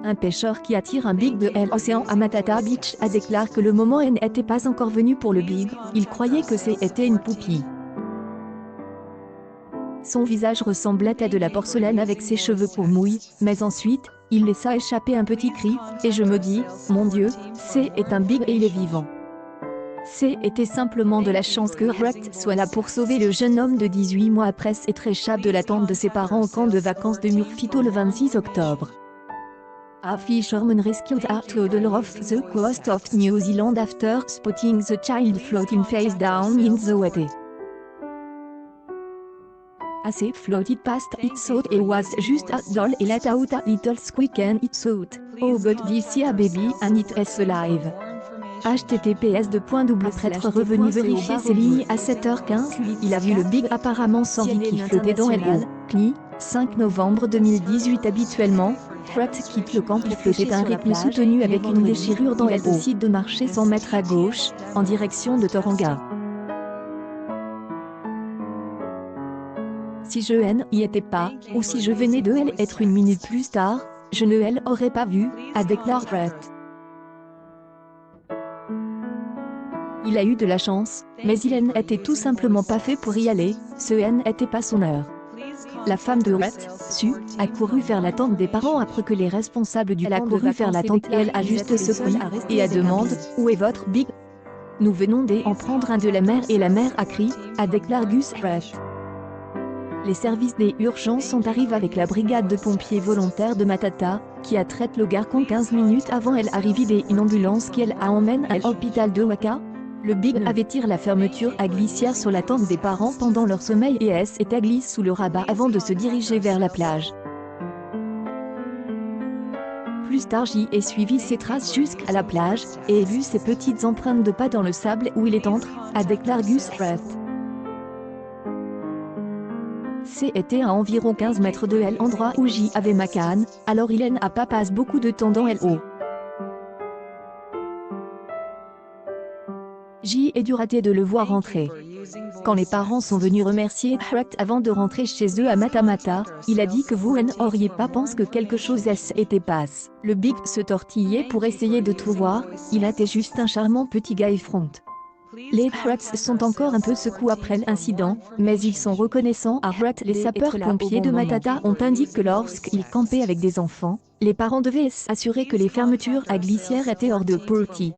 Un pêcheur qui attire un big de l'océan à Matata Beach a déclaré que le moment n'était pas encore venu pour le big, il croyait que c'était une poupie. Son visage ressemblait à de la porcelaine avec ses cheveux pour mouille, mais ensuite, il laissa échapper un petit cri, et je me dis, mon Dieu, c'est un big et il est vivant. C'était simplement de la chance que Rhett soit là pour sauver le jeune homme de 18 mois après s'être échappé de la tente de ses parents au camp de vacances de Murfitto le 26 octobre. A fisherman rescued at the off the coast of New Zealand after spotting the child floating face down in the water. As it floated past it thought it was just a doll and let out a little squeak and it thought, oh but this is a baby and it is alive. https:// revenu vérifier ses lignes à 7h15, il a vu le big apparemment sans vie qui flottait dans l'eau. CNI, 5 novembre 2018 habituellement, Rhett quitte le camp qui flottait un rythme soutenu avec une déchirure dans l'eau. Décide de marcher 100 mètres à gauche, en direction de Tauranga. Si je n'y étais pas, ou si je venais de être une minute plus tard, je ne l'aurais pas vu, a déclaré Rhett. Il a eu de la chance, mais il n'était tout simplement pas fait pour y aller, ce n'était pas son heure. La femme de Rhett, Sue, a couru vers la tente des parents après que les responsables du camp de vacances vers la tente et elle a juste secoué, et a demandé, où est votre big? Nous venons d'en prendre un de la mer et la mère a crié, a déclaré Gus Rhett. Les services des urgences sont arrivés avec la brigade de pompiers volontaires de Matata, qui a traité le garçon 15 minutes avant l'arrivée d'une ambulance qui a emmène à l'hôpital de Waka. Le big avait tiré la fermeture à glissière sur la tente des parents pendant leur sommeil et était glisse sous le rabat avant de se diriger vers la plage. Plus tard j'y ai suivi ses traces jusqu'à la plage, et ai vu ses petites empreintes de pas dans le sable où il est entré, a déclaré Gus Rhett. C'était à environ 15 mètres de l'endroit où j'y avais ma canne, alors il n'a pas passé beaucoup de temps dans l'eau. J'y ai dû rater de le voir rentrer. Quand les parents sont venus remercier Rhett avant de rentrer chez eux à Matamata, il a dit que vous n'auriez pas pensé que quelque chose s'était passé. Le big se tortillait pour essayer de tout voir, il était juste un charmant petit gars effronté. Les Rhetts sont encore un peu secoués après l'incident, mais ils sont reconnaissants à Rhett. Les sapeurs-pompiers de Matata ont indiqué que lorsqu'ils campaient avec des enfants, les parents devaient s'assurer que les fermetures à glissière étaient hors de portée.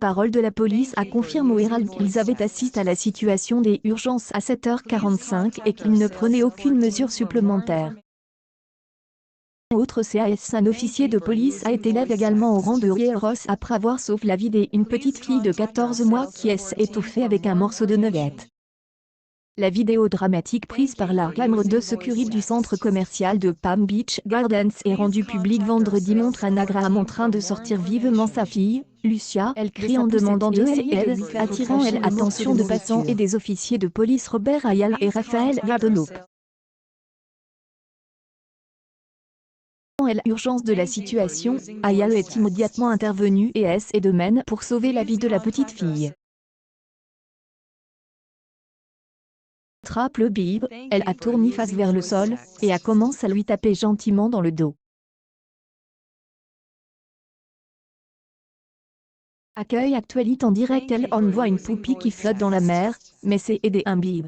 Parole de la police a confirmé au Herald qu'ils avaient assisté à la situation des urgences à 7h45 et qu'ils ne prenaient aucune mesure supplémentaire. Autre CAS, un officier de police a été élève également au rang de Ross après avoir sauvé la vie d'une petite fille de 14 mois qui s'est étouffée avec un morceau de nugget. La vidéo dramatique prise par la caméra de sécurité du centre commercial de Palm Beach Gardens et rendue publique vendredi montre un Graham en train de sortir vivement sa fille, Lucia. Elle crie en demandant de l'aide, attirant l'attention de passants et des officiers de police Robert Ayala et Raphaël Guadalupe. L'urgence de la situation, Ayala est immédiatement intervenu et est de même pour sauver la vie de la petite fille. Attrape le bib, elle a tourné face vers le sol, et a commencé à lui taper gentiment dans le dos. Accueil actualité en direct. On voit une poupie qui flotte dans la mer, mais c'est un bib.